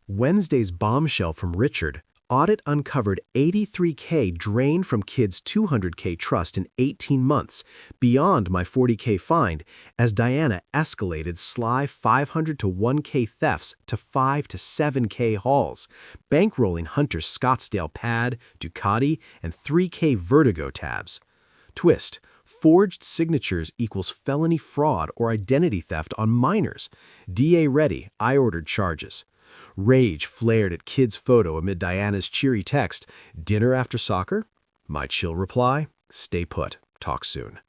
Wednesday's bombshell from Richard. Audit uncovered 83K drained from kids' 200K trust in 18 months, beyond my 40K find, as Diana escalated sly 500 to 1K thefts to 5 to 7K hauls, bankrolling Hunter's Scottsdale pad, Ducati, and 3K Vertigo tabs. Twist. Forged signatures equals felony fraud or identity theft on minors. DA ready, I ordered charges. Rage flared at kid's photo amid Diana's cheery text, "Dinner after soccer?" My chill reply, "Stay put, talk soon."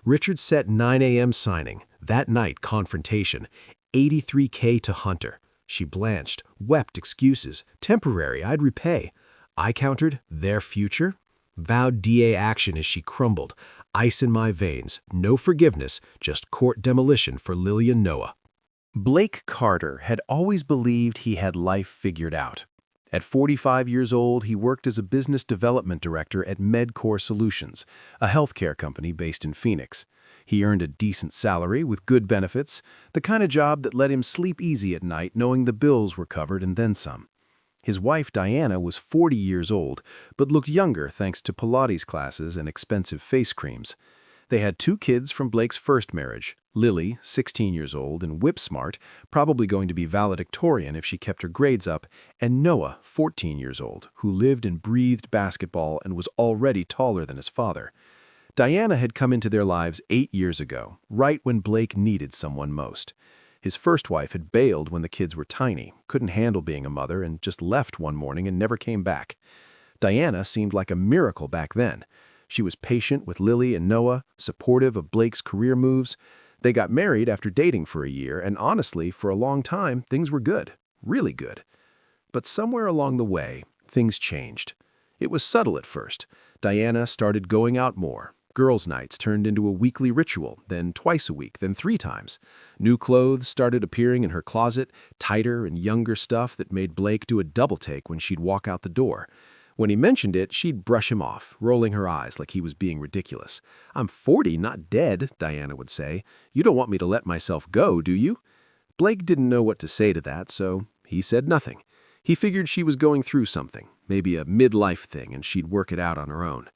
Richard set 9 a.m. signing, that night confrontation, 83K to Hunter. She blanched, wept excuses, temporary, I'd repay. I countered, their future? Vowed DA action as she crumbled, ice in my veins, no forgiveness, just court demolition for Lillian Noah. Blake Carter had always believed he had life figured out. At 45 years old, he worked as a business development director at MedCore Solutions, a healthcare company based in Phoenix. He earned a decent salary with good benefits, the kind of job that let him sleep easy at night knowing the bills were covered and then some. His wife, Diana, was 40 years old, but looked younger thanks to Pilates classes and expensive face creams. They had 2 kids from Blake's first marriage, Lily, 16 years old and whip-smart, probably going to be valedictorian if she kept her grades up, and Noah, 14 years old, who lived and breathed basketball and was already taller than his father. Diana had come into their lives 8 years ago, right when Blake needed someone most. His first wife had bailed when the kids were tiny, couldn't handle being a mother, and just left one morning and never came back. Diana seemed like a miracle back then. She was patient with Lily and Noah, supportive of Blake's career moves. They got married after dating for a year, and honestly, for a long time, things were good, really good. But somewhere along the way, things changed. It was subtle at first. Diana started going out more. Girls' nights turned into a weekly ritual, then twice a week, then 3 times. New clothes started appearing in her closet, tighter and younger stuff that made Blake do a double take when she'd walk out the door. When he mentioned it, she'd brush him off, rolling her eyes like he was being ridiculous. "I'm 40, not dead," Diana would say. "You don't want me to let myself go, do you?" Blake didn't know what to say to that, so he said nothing. He figured she was going through something, maybe a midlife thing, and she'd work it out on her own.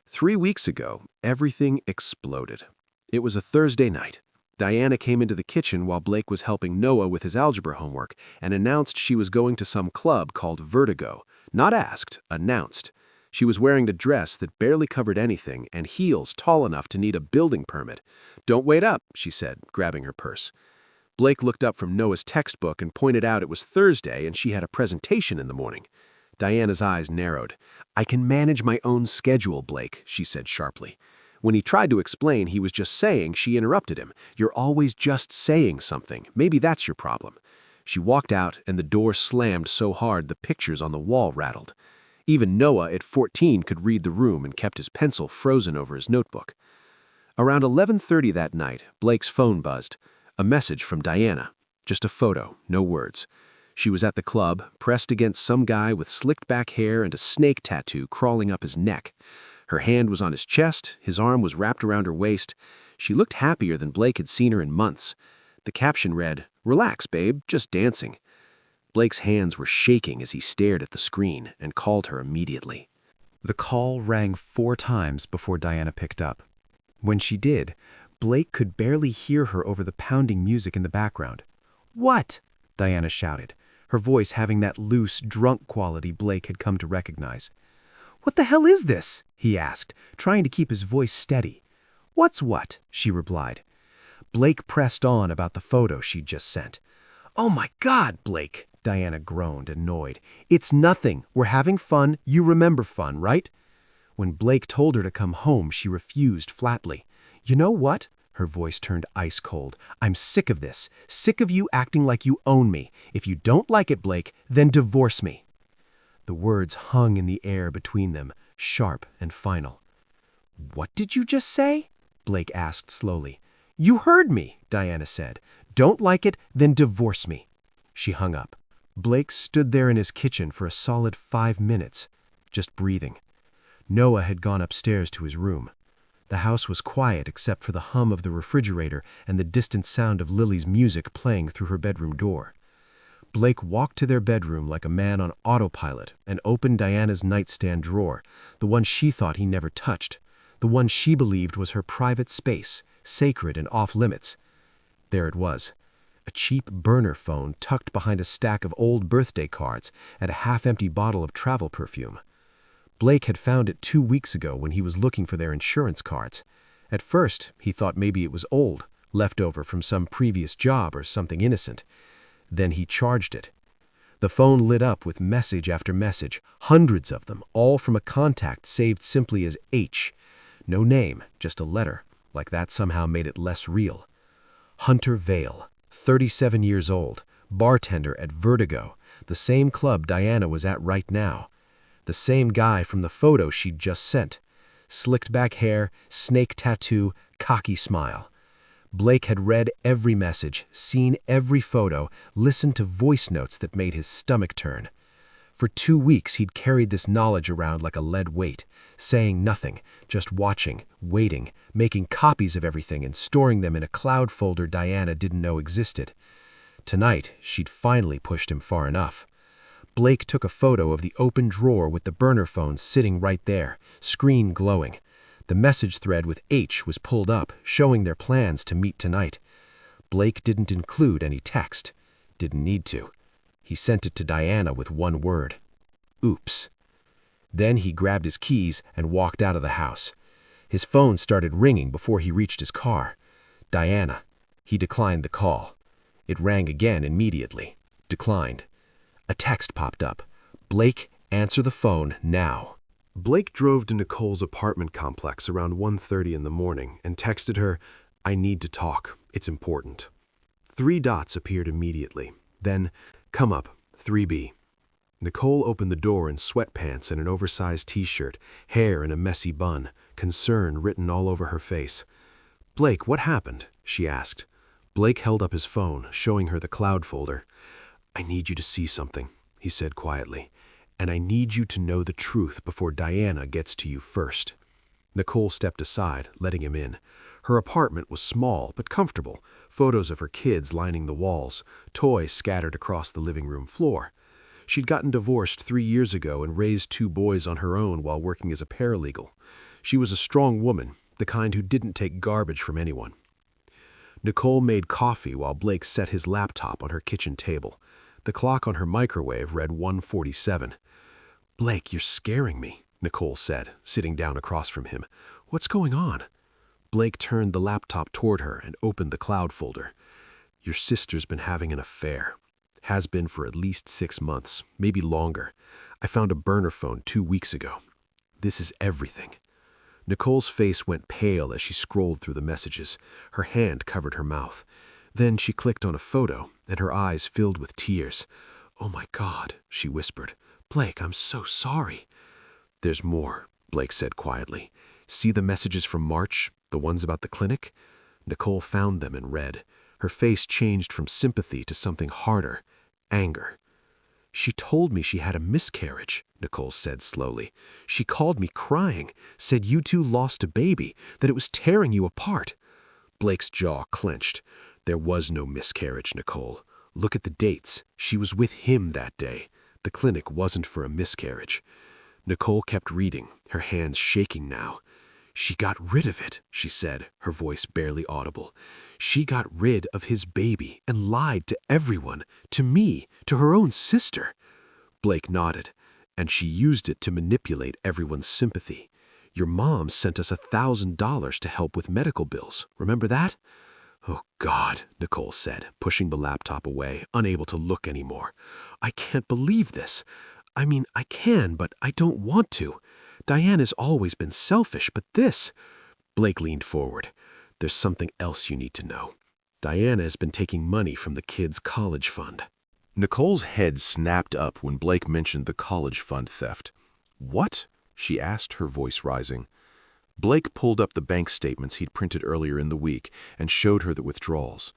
3 weeks ago, everything exploded. It was a Thursday night. Diana came into the kitchen while Blake was helping Noah with his algebra homework and announced she was going to some club called Vertigo. Not asked, announced. She was wearing a dress that barely covered anything and heels tall enough to need a building permit. "Don't wait up," she said, grabbing her purse. Blake looked up from Noah's textbook and pointed out it was Thursday and she had a presentation in the morning. Diana's eyes narrowed. "I can manage my own schedule, Blake," she said sharply. When he tried to explain he was just saying, she interrupted him. "You're always just saying something. Maybe that's your problem." She walked out, and the door slammed so hard the pictures on the wall rattled. Even Noah at 14 could read the room and kept his pencil frozen over his notebook. Around 11:30 that night, Blake's phone buzzed. A message from Diana. Just a photo, no words. She was at the club, pressed against some guy with slicked back hair and a snake tattoo crawling up his neck. Her hand was on his chest, his arm was wrapped around her waist. She looked happier than Blake had seen her in months. The caption read, "Relax, babe, just dancing." Blake's hands were shaking as he stared at the screen and called her immediately. The call rang 4 times before Diana picked up. When she did, Blake could barely hear her over the pounding music in the background. "What?" Diana shouted, her voice having that loose, drunk quality Blake had come to recognize. "What the hell is this?" he asked, trying to keep his voice steady. "What's what?" she replied. Blake pressed on about the photo she'd just sent. "Oh my God, Blake," Diana groaned, annoyed. "It's nothing. We're having fun. You remember fun, right?" When Blake told her to come home, she refused flatly. "You know what?" Her voice turned ice cold. "I'm sick of this. Sick of you acting like you own me. If you don't like it, Blake, then divorce me." The words hung in the air between them, sharp and final. "What did you just say?" Blake asked slowly. "You heard me," Diana said. "Don't like it, then divorce me." She hung up. Blake stood there in his kitchen for a solid 5 minutes, just breathing. Noah had gone upstairs to his room. The house was quiet except for the hum of the refrigerator and the distant sound of Lily's music playing through her bedroom door. Blake walked to their bedroom like a man on autopilot and opened Diana's nightstand drawer, the one she thought he never touched, the one she believed was her private space, sacred and off-limits. There it was, a cheap burner phone tucked behind a stack of old birthday cards and a half-empty bottle of travel perfume. Blake had found it 2 weeks ago when he was looking for their insurance cards. At first, he thought maybe it was old, leftover from some previous job or something innocent. Then he charged it. The phone lit up with message after message, hundreds of them, all from a contact saved simply as H. No name, just a letter, like that somehow made it less real. Hunter Vale, 37 years old, bartender at Vertigo, the same club Diana was at right now. The same guy from the photo she'd just sent. Slicked back hair, snake tattoo, cocky smile. Blake had read every message, seen every photo, listened to voice notes that made his stomach turn. For 2 weeks he'd carried this knowledge around like a lead weight, saying nothing, just watching, waiting, making copies of everything and storing them in a cloud folder Diana didn't know existed. Tonight, she'd finally pushed him far enough. Blake took a photo of the open drawer with the burner phone sitting right there, screen glowing. The message thread with H was pulled up, showing their plans to meet tonight. Blake didn't include any text. Didn't need to. He sent it to Diana with one word. Oops. Then he grabbed his keys and walked out of the house. His phone started ringing before he reached his car. Diana. He declined the call. It rang again immediately. Declined. A text popped up. Blake, answer the phone now. Blake drove to Nicole's apartment complex around 1:30 in the morning and texted her, I need to talk. It's important. 3 dots appeared immediately. Then, come up, 3B. Nicole opened the door in sweatpants and an oversized t-shirt, hair in a messy bun, concern written all over her face. Blake, what happened? She asked. Blake held up his phone, showing her the cloud folder. I need you to see something, he said quietly, and I need you to know the truth before Diana gets to you first. Nicole stepped aside, letting him in. Her apartment was small but comfortable, photos of her kids lining the walls, toys scattered across the living room floor. She'd gotten divorced 3 years ago and raised 2 boys on her own while working as a paralegal. She was a strong woman, the kind who didn't take garbage from anyone. Nicole made coffee while Blake set his laptop on her kitchen table. The clock on her microwave read 1:47. Blake, you're scaring me, Nicole said, sitting down across from him. What's going on? Blake turned the laptop toward her and opened the cloud folder. Your sister's been having an affair. Has been for at least 6 months, maybe longer. I found a burner phone 2 weeks ago. This is everything. Nicole's face went pale as she scrolled through the messages. Her hand covered her mouth. Then she clicked on a photo, and her eyes filled with tears. Oh my God, she whispered. Blake, I'm so sorry. There's more, Blake said quietly. See the messages from March, the ones about the clinic? Nicole found them and read. Her face changed from sympathy to something harder, anger. She told me she had a miscarriage, Nicole said slowly. She called me crying, said you 2 lost a baby, that it was tearing you apart. Blake's jaw clenched. There was no miscarriage, Nicole. Look at the dates. She was with him that day. The clinic wasn't for a miscarriage. Nicole kept reading, her hands shaking now. She got rid of it, she said, her voice barely audible. She got rid of his baby and lied to everyone, to me, to her own sister. Blake nodded, and she used it to manipulate everyone's sympathy. Your mom sent us $1,000 to help with medical bills. Remember that? Oh, God, Nicole said, pushing the laptop away, unable to look anymore. I can't believe this. I mean, I can, but I don't want to. Diana's always been selfish, but this... Blake leaned forward. There's something else you need to know. Diana has been taking money from the kids' college fund. Nicole's head snapped up when Blake mentioned the college fund theft. What? She asked, her voice rising. Blake pulled up the bank statements he'd printed earlier in the week and showed her the withdrawals.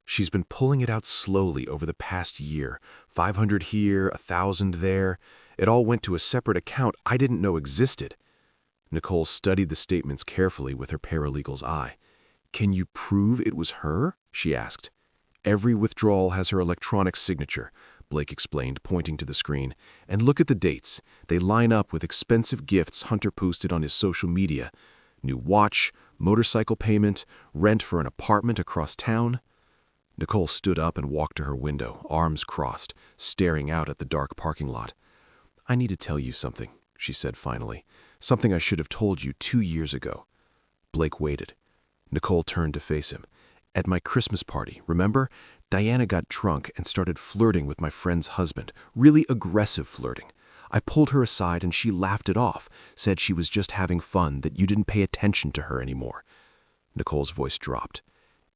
She's been pulling it out slowly over the past year. 500 here, 1,000 there. It all went to a separate account I didn't know existed. Nicole studied the statements carefully with her paralegal's eye. Can you prove it was her? She asked. Every withdrawal has her electronic signature, Blake explained, pointing to the screen. And look at the dates. They line up with expensive gifts Hunter posted on his social media. New watch, motorcycle payment, rent for an apartment across town. Nicole stood up and walked to her window, arms crossed, staring out at the dark parking lot. "I need to tell you something," she said finally. "Something I should have told you 2 years ago." Blake waited. Nicole turned to face him. "At my Christmas party, remember? Diana got drunk and started flirting with my friend's husband, really aggressive flirting. I pulled her aside and she laughed it off, said she was just having fun, that you didn't pay attention to her anymore." Nicole's voice dropped.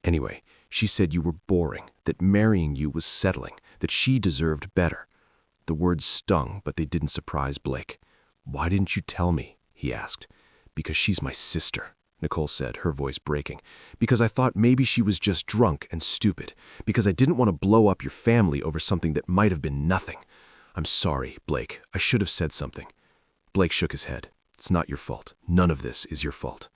"Anyway, she said you were boring, that marrying you was settling, that she deserved better." The words stung, but they didn't surprise Blake. "Why didn't you tell me?" he asked. "Because she's my sister," Nicole said, her voice breaking. "Because I thought maybe she was just drunk and stupid. Because I didn't want to blow up your family over something that might have been nothing. I'm sorry, Blake. I should have said something." Blake shook his head. "It's not your fault. None of this is your fault."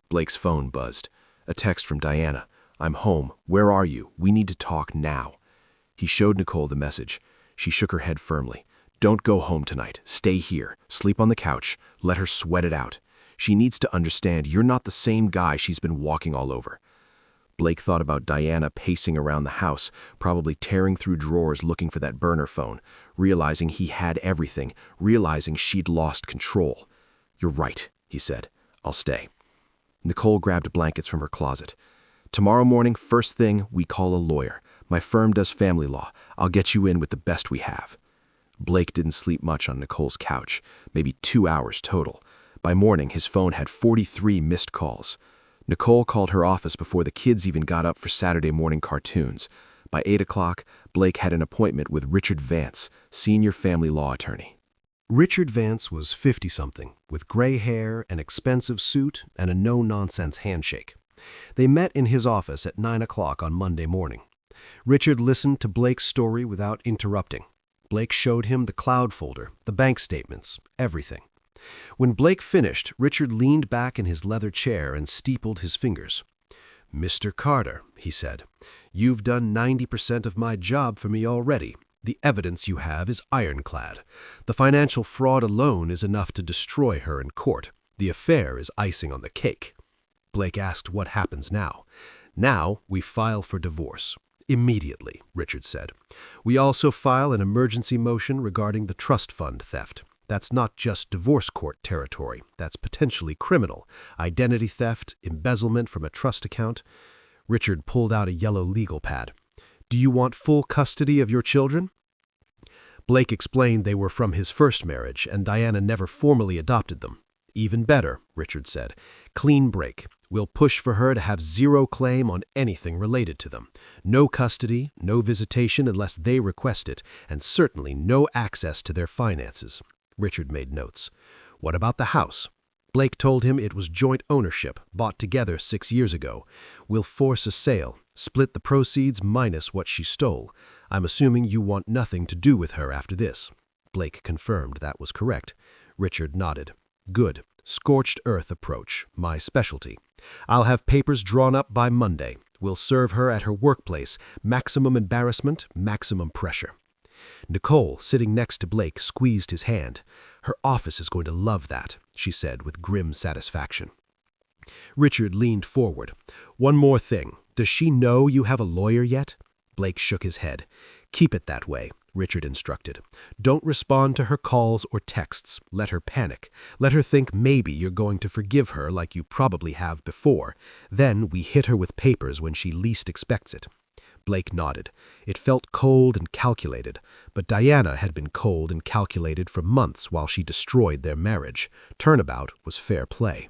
Blake's phone buzzed. A text from Diana. "I'm home. Where are you? We need to talk now." He showed Nicole the message. She shook her head firmly. "Don't go home tonight. Stay here. Sleep on the couch. Let her sweat it out. She needs to understand you're not the same guy she's been walking all over." Blake thought about Diana pacing around the house, probably tearing through drawers looking for that burner phone, realizing he had everything, realizing she'd lost control. "You're right," he said. "I'll stay." Nicole grabbed blankets from her closet. "Tomorrow morning, first thing, we call a lawyer. My firm does family law. I'll get you in with the best we have." Blake didn't sleep much on Nicole's couch, maybe 2 hours total. By morning, his phone had 43 missed calls. Nicole called her office before the kids even got up for Saturday morning cartoons. By 8 o'clock, Blake had an appointment with Richard Vance, senior family law attorney. Richard Vance was 50-something, with gray hair, an expensive suit, and a no-nonsense handshake. They met in his office at 9 o'clock on Monday morning. Richard listened to Blake's story without interrupting. Blake showed him the cloud folder, the bank statements, everything. When Blake finished, Richard leaned back in his leather chair and steepled his fingers. "Mr. Carter," he said, "you've done 90% of my job for me already. The evidence you have is ironclad. The financial fraud alone is enough to destroy her in court. The affair is icing on the cake." Blake asked what happens now. "Now we file for divorce. Immediately," Richard said. "We also file an emergency motion regarding the trust fund theft. That's not just divorce court territory. That's potentially criminal. Identity theft, embezzlement from a trust account." Richard pulled out a yellow legal pad. "Do you want full custody of your children?" Blake explained they were from his first marriage, and Diana never formally adopted them. "Even better," Richard said. "Clean break. We'll push for her to have zero claim on anything related to them. No custody, no visitation unless they request it, and certainly no access to their finances." Richard made notes. "What about the house?" Blake told him it was joint ownership, bought together 6 years ago. "We'll force a sale, split the proceeds minus what she stole. I'm assuming you want nothing to do with her after this." Blake confirmed that was correct. Richard nodded. "Good. Scorched earth approach, my specialty. I'll have papers drawn up by Monday. We'll serve her at her workplace. Maximum embarrassment, maximum pressure." Nicole, sitting next to Blake, squeezed his hand. "Her office is going to love that," she said with grim satisfaction. Richard leaned forward. "One more thing. Does she know you have a lawyer yet?" Blake shook his head. "Keep it that way," Richard instructed. "Don't respond to her calls or texts. Let her panic. Let her think maybe you're going to forgive her like you probably have before. Then we hit her with papers when she least expects it." Blake nodded. It felt cold and calculated, but Diana had been cold and calculated for months while she destroyed their marriage. Turnabout was fair play.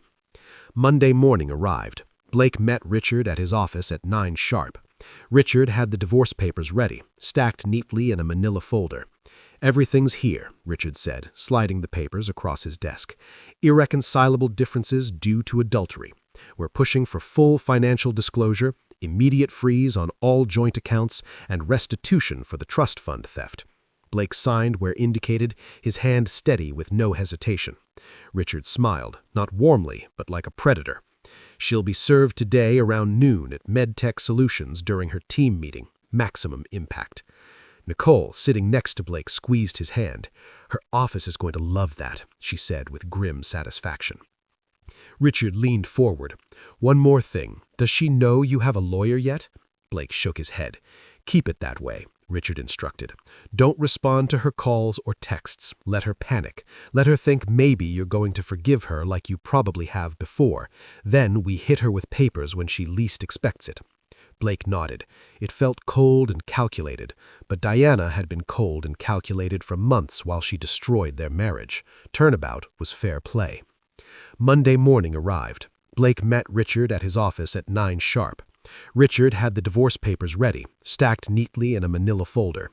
Monday morning arrived. Blake met Richard at his office at 9 sharp. Richard had the divorce papers ready, stacked neatly in a manila folder. "Everything's here," Richard said, sliding the papers across his desk. "Irreconcilable differences due to adultery. We're pushing for full financial disclosure, immediate freeze on all joint accounts, and restitution for the trust fund theft." Blake signed where indicated, his hand steady with no hesitation. Richard smiled, not warmly, but like a predator. She'll be served today around noon at MedTech Solutions during her team meeting. Maximum impact. Nicole, sitting next to Blake, squeezed his hand. Her office is going to love that, she said with grim satisfaction. Richard leaned forward. One more thing. Does she know you have a lawyer yet? Blake shook his head. Keep it that way, Richard instructed. Don't respond to her calls or texts. Let her panic. Let her think maybe you're going to forgive her like you probably have before. Then we hit her with papers when she least expects it. Blake nodded. It felt cold and calculated, but Diana had been cold and calculated for months while she destroyed their marriage. Turnabout was fair play. Monday morning arrived. Blake met Richard at his office at 9 sharp. Richard had the divorce papers ready, stacked neatly in a manila folder.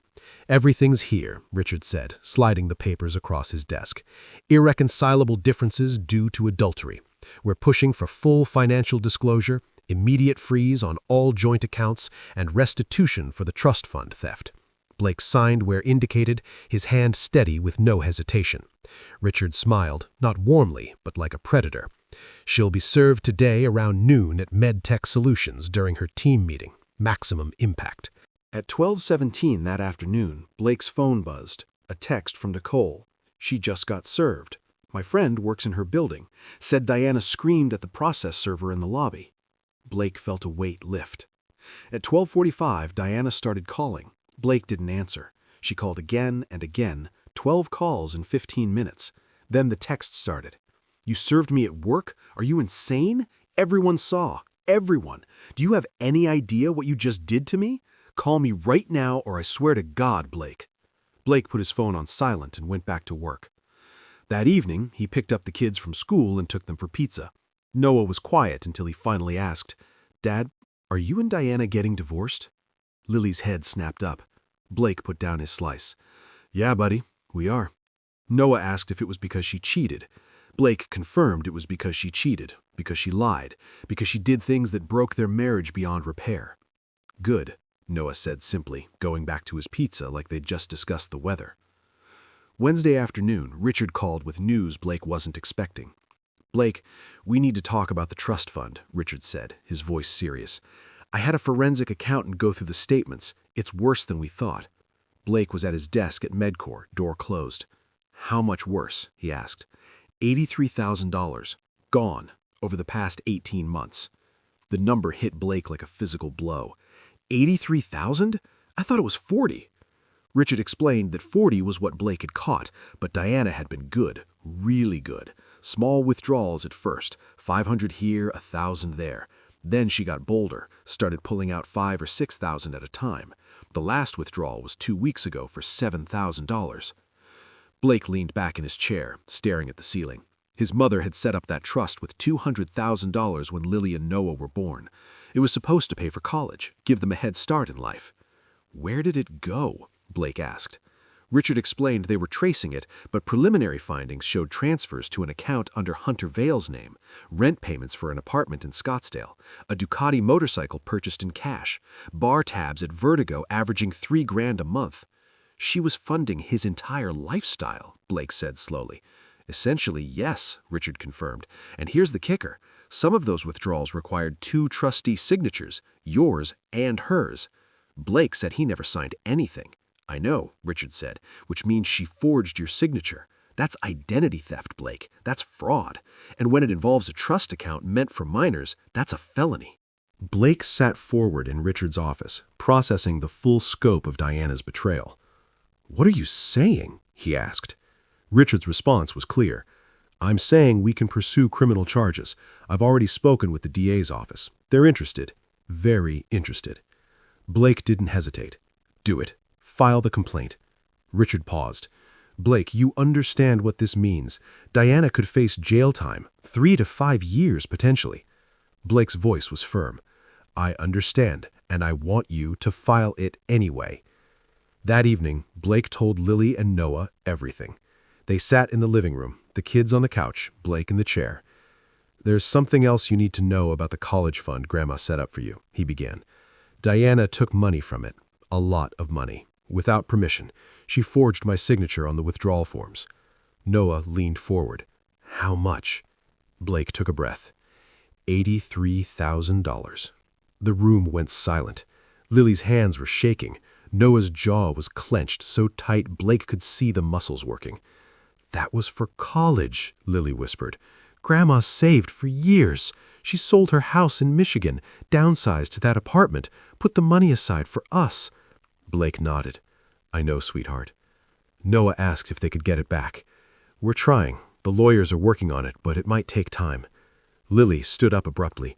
Everything's here, Richard said, sliding the papers across his desk. Irreconcilable differences due to adultery. We're pushing for full financial disclosure, immediate freeze on all joint accounts, and restitution for the trust fund theft. Blake signed where indicated, his hand steady with no hesitation. Richard smiled, not warmly, but like a predator. She'll be served today around noon at MedTech Solutions during her team meeting. Maximum impact. At 12:17 that afternoon, Blake's phone buzzed. A text from Nicole. She just got served. My friend works in her building. Said Diana screamed at the process server in the lobby. Blake felt a weight lift. At 12:45, Diana started calling. Blake didn't answer. She called again and again, 12 calls in 15 minutes. Then the text started. You served me at work? Are you insane? Everyone saw. Everyone. Do you have any idea what you just did to me? Call me right now or I swear to God, Blake. Blake put his phone on silent and went back to work. That evening, he picked up the kids from school and took them for pizza. Noah was quiet until he finally asked, Dad, are you and Diana getting divorced? Lily's head snapped up. Blake put down his slice. Yeah, buddy, we are. Noah asked if it was because she cheated. Blake confirmed it was because she cheated, because she lied, because she did things that broke their marriage beyond repair. Good, Noah said simply, going back to his pizza like they'd just discussed the weather. Wednesday afternoon, Richard called with news Blake wasn't expecting. Blake, we need to talk about the trust fund, Richard said, his voice serious. I had a forensic accountant go through the statements. It's worse than we thought. Blake was at his desk at MedCorp, door closed. How much worse? He asked. $83,000. Gone. Over the past 18 months. The number hit Blake like a physical blow. 83,000? I thought it was 40. Richard explained that 40 was what Blake had caught, but Diana had been good, really good. Small withdrawals at first, 500 here, 1,000 there. Then she got bolder, started pulling out 5,000 or 6,000 at a time. The last withdrawal was 2 weeks ago for $7,000. Blake leaned back in his chair, staring at the ceiling. His mother had set up that trust with $200,000 when Lily and Noah were born. It was supposed to pay for college, give them a head start in life. Where did it go? Blake asked. Richard explained they were tracing it, but preliminary findings showed transfers to an account under Hunter Vale's name, rent payments for an apartment in Scottsdale, a Ducati motorcycle purchased in cash, bar tabs at Vertigo averaging $3,000 a month. She was funding his entire lifestyle, Blake said slowly. Essentially, yes, Richard confirmed. And here's the kicker. Some of those withdrawals required 2 trustee signatures, yours and hers. Blake said he never signed anything. I know, Richard said, which means she forged your signature. That's identity theft, Blake. That's fraud. And when it involves a trust account meant for minors, that's a felony. Blake sat forward in Richard's office, processing the full scope of Diana's betrayal. What are you saying? He asked. Richard's response was clear. I'm saying we can pursue criminal charges. I've already spoken with the DA's office. They're interested. Very interested. Blake didn't hesitate. Do it. File the complaint. Richard paused. Blake, you understand what this means. Diana could face jail time, 3 to 5 years potentially. Blake's voice was firm. I understand, and I want you to file it anyway. That evening, Blake told Lily and Noah everything. They sat in the living room, the kids on the couch, Blake in the chair. There's something else you need to know about the college fund Grandma set up for you, he began. Diana took money from it, a lot of money. Without permission, she forged my signature on the withdrawal forms. Noah leaned forward. How much? Blake took a breath. $83,000. The room went silent. Lily's hands were shaking. Noah's jaw was clenched so tight Blake could see the muscles working. "That was for college," Lily whispered. "Grandma saved for years. She sold her house in Michigan, downsized to that apartment, put the money aside for us." Blake nodded. "I know, sweetheart." Noah asked if they could get it back. "We're trying. The lawyers are working on it, but it might take time." Lily stood up abruptly.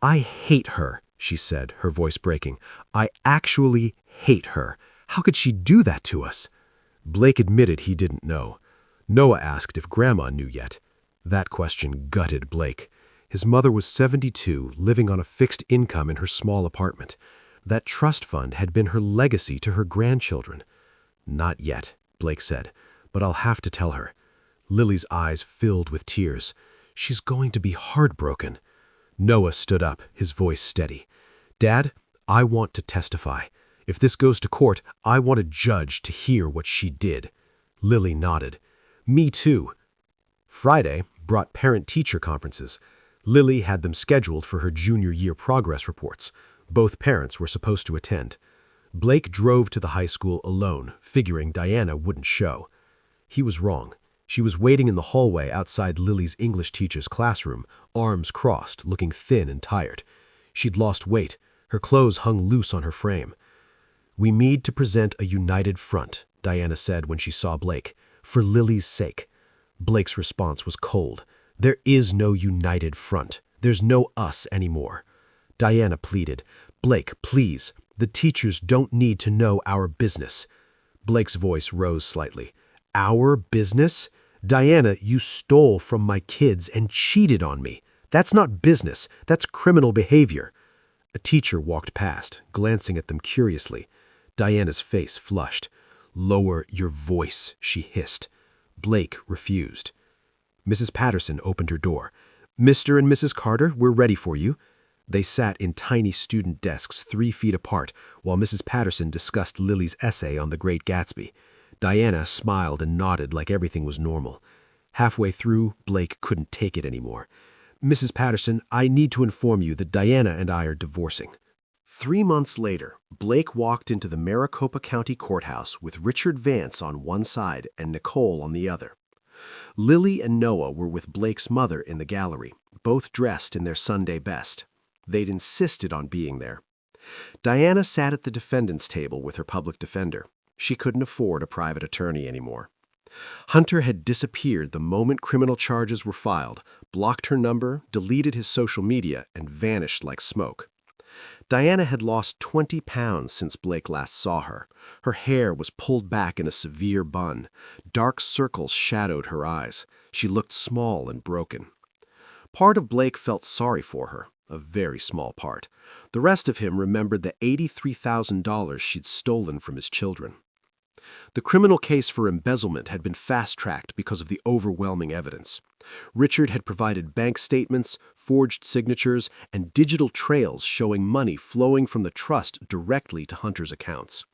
"I hate her," she said, her voice breaking. "I actually hate her. How could she do that to us?" Blake admitted he didn't know. Noah asked if Grandma knew yet. That question gutted Blake. His mother was 72, living on a fixed income in her small apartment. That trust fund had been her legacy to her grandchildren. "Not yet," Blake said, "but I'll have to tell her." Lily's eyes filled with tears. "She's going to be heartbroken." Noah stood up, his voice steady. "Dad, I want to testify. If this goes to court, I want a judge to hear what she did." Lily nodded. "Me too." Friday brought parent-teacher conferences. Lily had them scheduled for her junior year progress reports. Both parents were supposed to attend. Blake drove to the high school alone, figuring Diana wouldn't show. He was wrong. She was waiting in the hallway outside Lily's English teacher's classroom, arms crossed, looking thin and tired. She'd lost weight. Her clothes hung loose on her frame. "We need to present a united front," Diana said when she saw Blake, "for Lily's sake." Blake's response was cold. "There is no united front. There's no us anymore." Diana pleaded, "Blake, please. The teachers don't need to know our business." Blake's voice rose slightly. "Our business? Diana, you stole from my kids and cheated on me. That's not business. That's criminal behavior." A teacher walked past, glancing at them curiously. Diana's face flushed. "Lower your voice," she hissed. Blake refused. Mrs. Patterson opened her door. "Mr. and Mrs. Carter, we're ready for you." They sat in tiny student desks 3 feet apart while Mrs. Patterson discussed Lily's essay on The Great Gatsby. Diana smiled and nodded like everything was normal. Halfway through, Blake couldn't take it anymore. "Mrs. Patterson, I need to inform you that Diana and I are divorcing." 3 months later, Blake walked into the Maricopa County Courthouse with Richard Vance on one side and Nicole on the other. Lily and Noah were with Blake's mother in the gallery, both dressed in their Sunday best. They'd insisted on being there. Diana sat at the defendant's table with her public defender. She couldn't afford a private attorney anymore. Hunter had disappeared the moment criminal charges were filed, blocked her number, deleted his social media, and vanished like smoke. Diana had lost 20 pounds since Blake last saw her. Her hair was pulled back in a severe bun. Dark circles shadowed her eyes. She looked small and broken. Part of Blake felt sorry for her, a very small part. The rest of him remembered the $83,000 she'd stolen from his children. The criminal case for embezzlement had been fast-tracked because of the overwhelming evidence. Richard had provided bank statements, forged signatures, and digital trails showing money flowing from the trust directly to Hunter's accounts.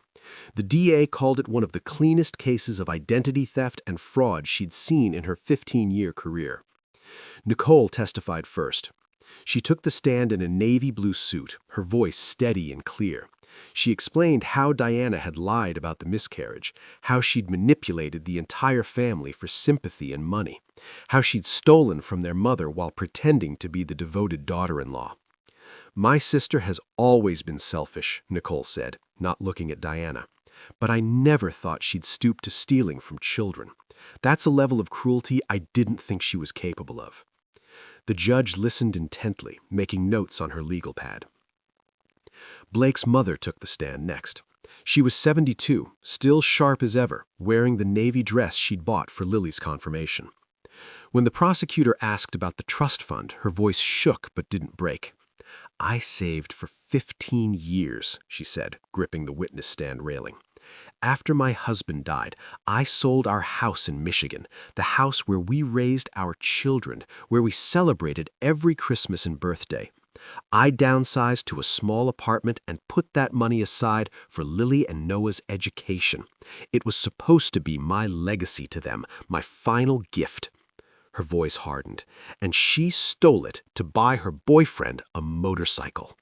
The DA called it one of the cleanest cases of identity theft and fraud she'd seen in her 15-year career. Nicole testified first. She took the stand in a navy blue suit, her voice steady and clear. She explained how Diana had lied about the miscarriage, how she'd manipulated the entire family for sympathy and money, how she'd stolen from their mother while pretending to be the devoted daughter-in-law. "My sister has always been selfish," Nicole said, not looking at Diana. "But I never thought she'd stoop to stealing from children. That's a level of cruelty I didn't think she was capable of." The judge listened intently, making notes on her legal pad. Blake's mother took the stand next. She was 72, still sharp as ever, wearing the navy dress she'd bought for Lily's confirmation. When the prosecutor asked about the trust fund, her voice shook but didn't break. "I saved for 15 years, she said, gripping the witness stand railing. "After my husband died, I sold our house in Michigan, the house where we raised our children, where we celebrated every Christmas and birthday. I downsized to a small apartment and put that money aside for Lily and Noah's education. It was supposed to be my legacy to them, my final gift." Her voice hardened. And she stole it to buy her boyfriend a motorcycle.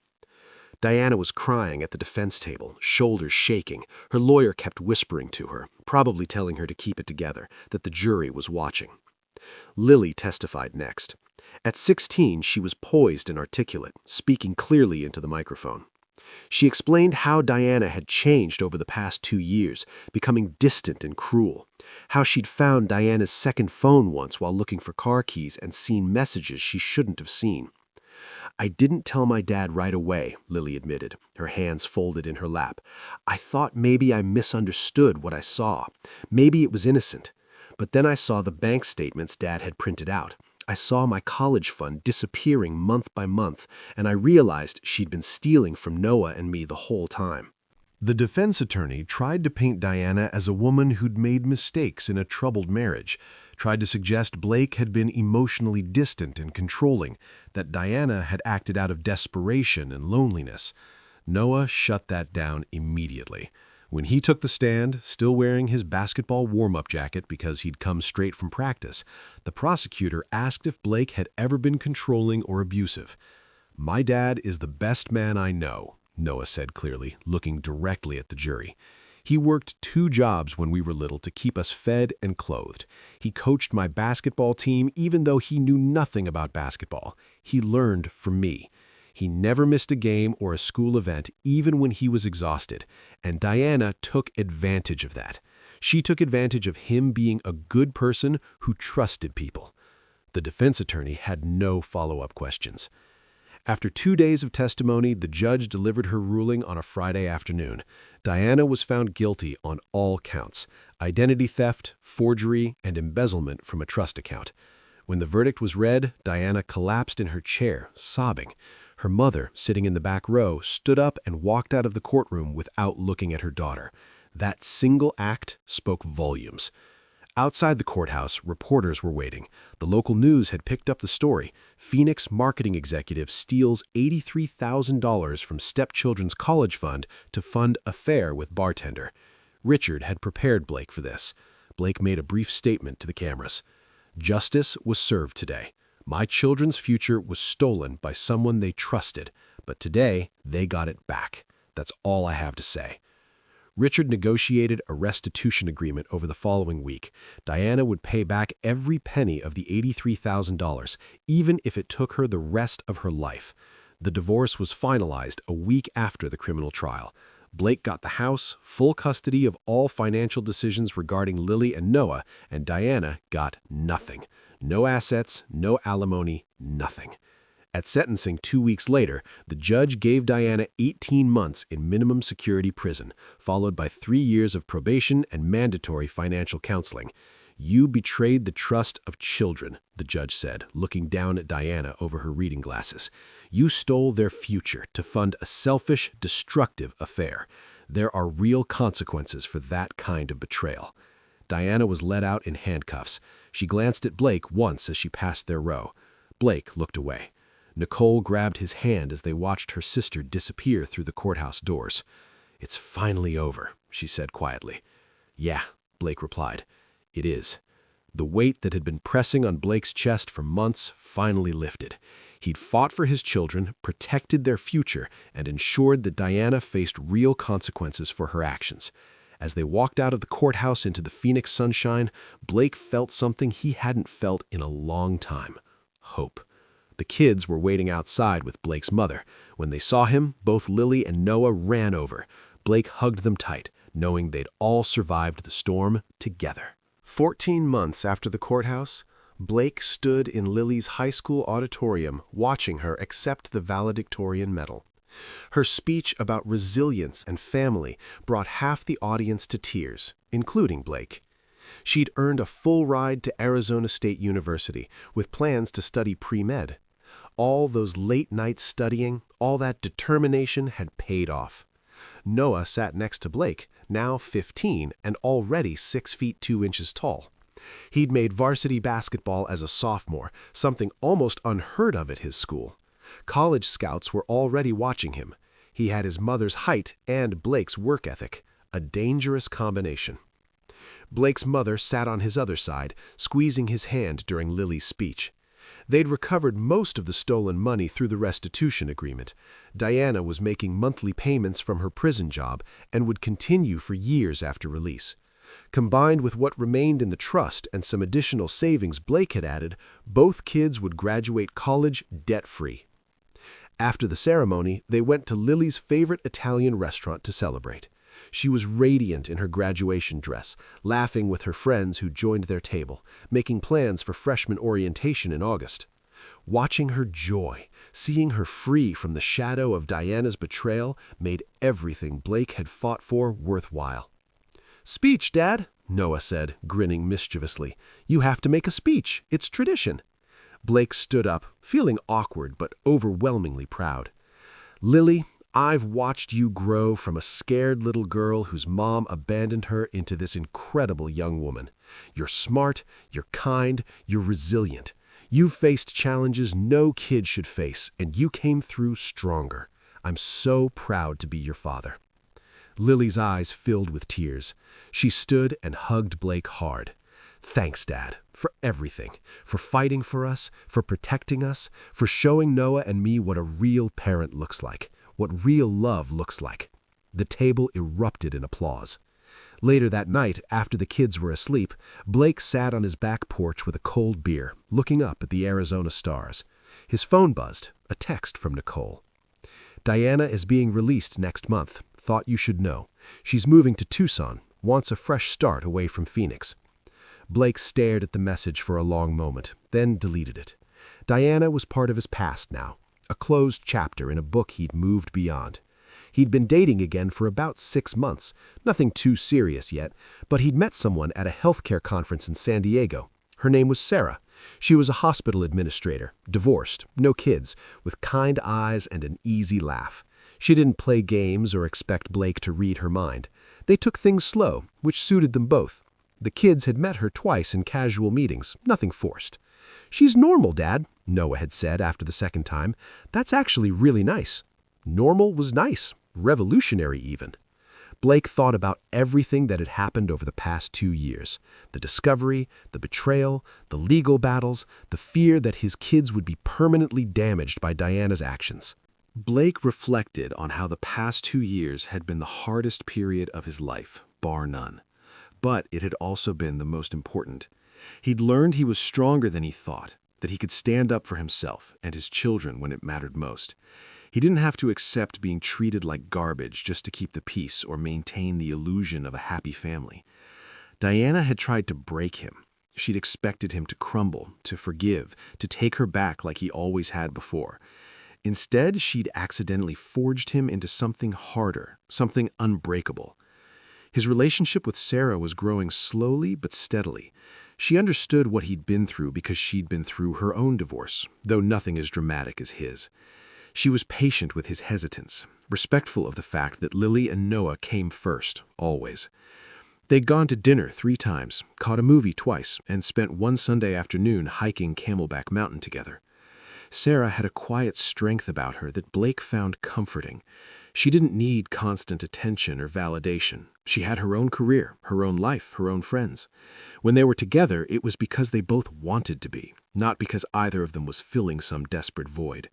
Diana was crying at the defense table, shoulders shaking. Her lawyer kept whispering to her, probably telling her to keep it together, that the jury was watching. Lily testified next. At 16, she was poised and articulate, speaking clearly into the microphone. She explained how Diana had changed over the past 2 years, becoming distant and cruel. How she'd found Diana's second phone once while looking for car keys and seen messages she shouldn't have seen. "I didn't tell my dad right away," Lily admitted, her hands folded in her lap. "I thought maybe I misunderstood what I saw. Maybe it was innocent. But then I saw the bank statements Dad had printed out. I saw my college fund disappearing month by month, and I realized she'd been stealing from Noah and me the whole time." The defense attorney tried to paint Diana as a woman who'd made mistakes in a troubled marriage, tried to suggest Blake had been emotionally distant and controlling, that Diana had acted out of desperation and loneliness. Noah shut that down immediately. When he took the stand, still wearing his basketball warm-up jacket because he'd come straight from practice, the prosecutor asked if Blake had ever been controlling or abusive. "My dad is the best man I know," Noah said clearly, looking directly at the jury. "He worked 2 jobs when we were little to keep us fed and clothed. He coached my basketball team even though he knew nothing about basketball. He learned from me. He never missed a game or a school event, even when he was exhausted. And Diana took advantage of that. She took advantage of him being a good person who trusted people." The defense attorney had no follow-up questions. After 2 days of testimony, the judge delivered her ruling on a Friday afternoon. Diana was found guilty on all counts: identity theft, forgery, and embezzlement from a trust account. When the verdict was read, Diana collapsed in her chair, sobbing. Her mother, sitting in the back row, stood up and walked out of the courtroom without looking at her daughter. That single act spoke volumes. Outside the courthouse, reporters were waiting. The local news had picked up the story. Phoenix marketing executive steals $83,000 from stepchildren's college fund to fund affair with bartender. Richard had prepared Blake for this. Blake made a brief statement to the cameras. "Justice was served today. My children's future was stolen by someone they trusted, but today they got it back. That's all I have to say." Richard negotiated a restitution agreement over the following week. Diana would pay back every penny of the $83,000, even if it took her the rest of her life. The divorce was finalized a week after the criminal trial. Blake got the house, full custody of all financial decisions regarding Lily and Noah, and Diana got nothing. No assets, no alimony, nothing. At sentencing 2 weeks later, the judge gave Diana 18 months in minimum security prison, followed by 3 years of probation and mandatory financial counseling. "You betrayed the trust of children," the judge said, looking down at Diana over her reading glasses. "You stole their future to fund a selfish, destructive affair. There are real consequences for that kind of betrayal." Diana was led out in handcuffs. She glanced at Blake once as she passed their row. Blake looked away. Nicole grabbed his hand as they watched her sister disappear through the courthouse doors. "It's finally over," she said quietly. "Yeah," Blake replied. "It is." The weight that had been pressing on Blake's chest for months finally lifted. He'd fought for his children, protected their future, and ensured that Diana faced real consequences for her actions. As they walked out of the courthouse into the Phoenix sunshine, Blake felt something he hadn't felt in a long time: hope. The kids were waiting outside with Blake's mother. When they saw him, both Lily and Noah ran over. Blake hugged them tight, knowing they'd all survived the storm together. 14 months after the courthouse, Blake stood in Lily's high school auditorium watching her accept the valedictorian medal. Her speech about resilience and family brought half the audience to tears, including Blake. She'd earned a full ride to Arizona State University with plans to study pre-med. All those late nights studying, all that determination had paid off. Noah sat next to Blake, now 15 and already 6 feet 2 inches tall. He'd made varsity basketball as a sophomore, something almost unheard of at his school. College scouts were already watching him. He had his mother's height and Blake's work ethic, a dangerous combination. Blake's mother sat on his other side, squeezing his hand during Lily's speech. They'd recovered most of the stolen money through the restitution agreement. Diana was making monthly payments from her prison job and would continue for years after release. Combined with what remained in the trust and some additional savings Blake had added, both kids would graduate college debt-free. After the ceremony, they went to Lily's favorite Italian restaurant to celebrate. She was radiant in her graduation dress, laughing with her friends who joined their table, making plans for freshman orientation in August. Watching her joy, seeing her free from the shadow of Diana's betrayal, made everything Blake had fought for worthwhile. "Speech, Dad," Noah said, grinning mischievously. "You have to make a speech. It's tradition." Blake stood up, feeling awkward but overwhelmingly proud. "Lily, I've watched you grow from a scared little girl whose mom abandoned her into this incredible young woman. You're smart, you're kind, you're resilient. You've faced challenges no kid should face, and you came through stronger. I'm so proud to be your father." Lily's eyes filled with tears. She stood and hugged Blake hard. "Thanks, Dad, for everything, for fighting for us, for protecting us, for showing Noah and me what a real parent looks like, what real love looks like." The table erupted in applause. Later that night, after the kids were asleep, Blake sat on his back porch with a cold beer, looking up at the Arizona stars. His phone buzzed, a text from Nicole. "Diana is being released next month. Thought you should know. She's moving to Tucson, wants a fresh start away from Phoenix." Blake stared at the message for a long moment, then deleted it. Diana was part of his past now, a closed chapter in a book he'd moved beyond. He'd been dating again for about 6 months, nothing too serious yet, but he'd met someone at a healthcare conference in San Diego. Her name was Sarah. She was a hospital administrator, divorced, no kids, with kind eyes and an easy laugh. She didn't play games or expect Blake to read her mind. They took things slow, which suited them both. The kids had met her twice in casual meetings, nothing forced. "She's normal, Dad," Noah had said after the second time. "That's actually really nice." Normal was nice, revolutionary even. Blake thought about everything that had happened over the past 2 years. The discovery, the betrayal, the legal battles, the fear that his kids would be permanently damaged by Diana's actions. Blake reflected on how the past 2 years had been the hardest period of his life, bar none. But it had also been the most important. He'd learned he was stronger than he thought, that he could stand up for himself and his children when it mattered most. He didn't have to accept being treated like garbage just to keep the peace or maintain the illusion of a happy family. Diana had tried to break him. She'd expected him to crumble, to forgive, to take her back like he always had before. Instead, she'd accidentally forged him into something harder, something unbreakable. His relationship with Sarah was growing slowly but steadily. She understood what he'd been through because she'd been through her own divorce, though nothing as dramatic as his. She was patient with his hesitance, respectful of the fact that Lily and Noah came first, always. They'd gone to dinner 3 times, caught a movie twice, and spent one Sunday afternoon hiking Camelback Mountain together. Sarah had a quiet strength about her that Blake found comforting. She didn't need constant attention or validation. She had her own career, her own life, her own friends. When they were together, it was because they both wanted to be, not because either of them was filling some desperate void.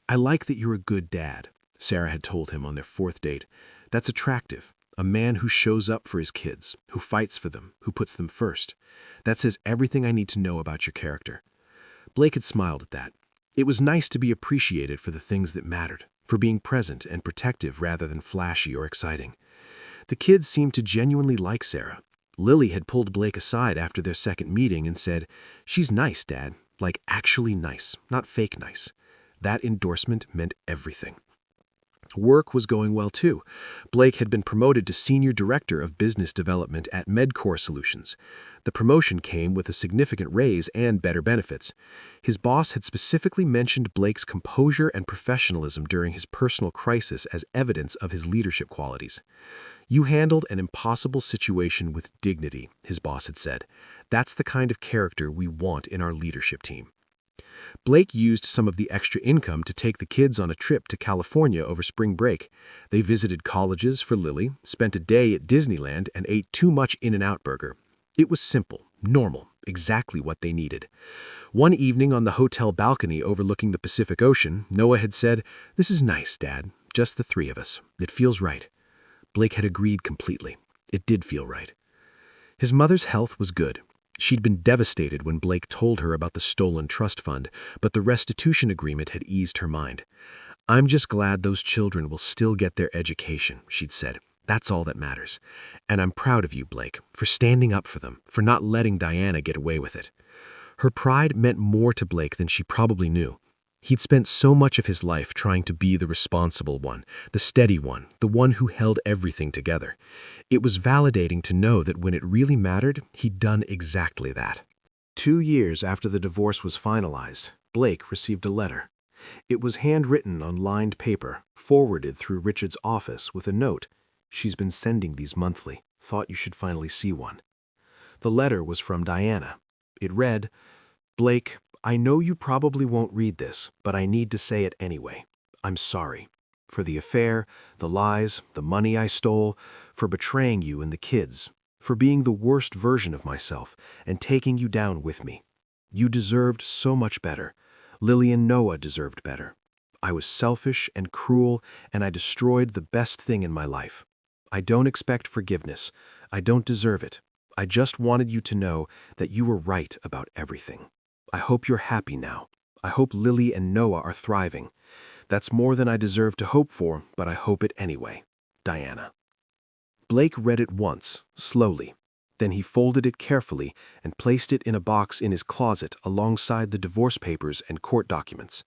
"I like that you're a good dad," Sarah had told him on their 4th date. "That's attractive. A man who shows up for his kids, who fights for them, who puts them first. That says everything I need to know about your character." Blake had smiled at that. It was nice to be appreciated for the things that mattered, for being present and protective rather than flashy or exciting. The kids seemed to genuinely like Sarah. Lily had pulled Blake aside after their second meeting and said, "She's nice, Dad, like actually nice, not fake nice." That endorsement meant everything. Work was going well too. Blake had been promoted to Senior Director of Business Development at MedCore Solutions. The promotion came with a significant raise and better benefits. His boss had specifically mentioned Blake's composure and professionalism during his personal crisis as evidence of his leadership qualities. "You handled an impossible situation with dignity," his boss had said. "That's the kind of character we want in our leadership team." Blake used some of the extra income to take the kids on a trip to California over spring break. They visited colleges for Lily, spent a day at Disneyland, and ate too much In-N-Out burger. It was simple, normal, exactly what they needed. One evening on the hotel balcony overlooking the Pacific Ocean, Noah had said, "This is nice, Dad. Just the three of us. It feels right." Blake had agreed completely. It did feel right. His mother's health was good. She'd been devastated when Blake told her about the stolen trust fund, but the restitution agreement had eased her mind. "I'm just glad those children will still get their education," she'd said. "That's all that matters. And I'm proud of you, Blake, for standing up for them, for not letting Diana get away with it." Her pride meant more to Blake than she probably knew. He'd spent so much of his life trying to be the responsible one, the steady one, the one who held everything together. It was validating to know that when it really mattered, he'd done exactly that. 2 years after the divorce was finalized, Blake received a letter. It was handwritten on lined paper, forwarded through Richard's office with a note. "She's been sending these monthly. Thought you should finally see one." The letter was from Diana. It read, "Blake, I know you probably won't read this, but I need to say it anyway. I'm sorry. For the affair, the lies, the money I stole, for betraying you and the kids, for being the worst version of myself and taking you down with me. You deserved so much better. Lily and Noah deserved better. I was selfish and cruel, and I destroyed the best thing in my life. I don't expect forgiveness. I don't deserve it. I just wanted you to know that you were right about everything. I hope you're happy now. I hope Lily and Noah are thriving. That's more than I deserve to hope for, but I hope it anyway. Diana." Blake read it once, slowly. Then he folded it carefully and placed it in a box in his closet alongside the divorce papers and court documents.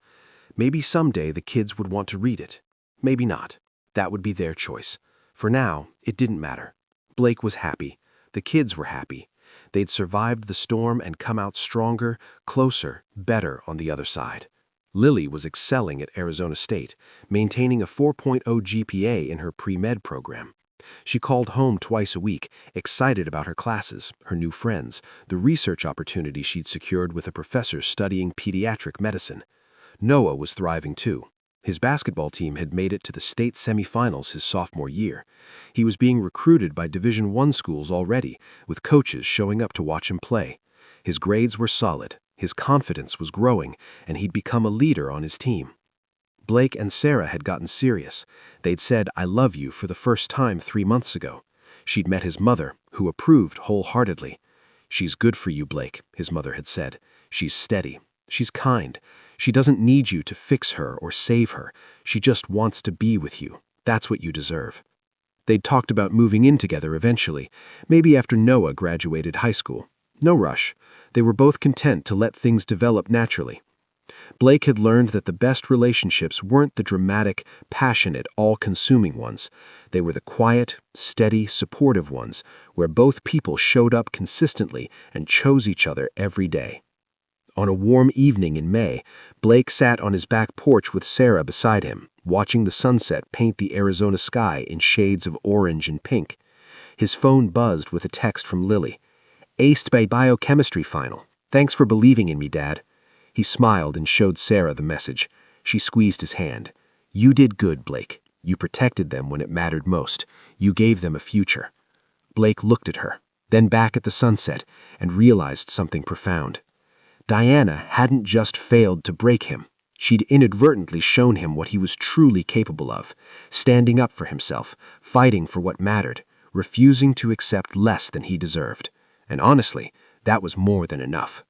Maybe someday the kids would want to read it. Maybe not. That would be their choice. For now, it didn't matter. Blake was happy. The kids were happy. They'd survived the storm and come out stronger, closer, better on the other side. Lily was excelling at Arizona State, maintaining a 4.0 GPA in her pre-med program. She called home twice a week, excited about her classes, her new friends, the research opportunity she'd secured with a professor studying pediatric medicine. Noah was thriving too. His basketball team had made it to the state semifinals his sophomore year. He was being recruited by Division I schools already, with coaches showing up to watch him play. His grades were solid, his confidence was growing, and he'd become a leader on his team. Blake and Sarah had gotten serious. They'd said, "I love you" for the first time 3 months ago. She'd met his mother, who approved wholeheartedly. "She's good for you, Blake," his mother had said. "She's steady. She's kind. She doesn't need you to fix her or save her. She just wants to be with you. That's what you deserve." They'd talked about moving in together eventually, maybe after Noah graduated high school. No rush. They were both content to let things develop naturally. Blake had learned that the best relationships weren't the dramatic, passionate, all-consuming ones. They were the quiet, steady, supportive ones, where both people showed up consistently and chose each other every day. On a warm evening in May, Blake sat on his back porch with Sarah beside him, watching the sunset paint the Arizona sky in shades of orange and pink. His phone buzzed with a text from Lily. "Aced by biochemistry final. Thanks for believing in me, Dad." He smiled and showed Sarah the message. She squeezed his hand. "You did good, Blake. You protected them when it mattered most. You gave them a future." Blake looked at her, then back at the sunset, and realized something profound. Diana hadn't just failed to break him. She'd inadvertently shown him what he was truly capable of, standing up for himself, fighting for what mattered, refusing to accept less than he deserved. And honestly, that was more than enough.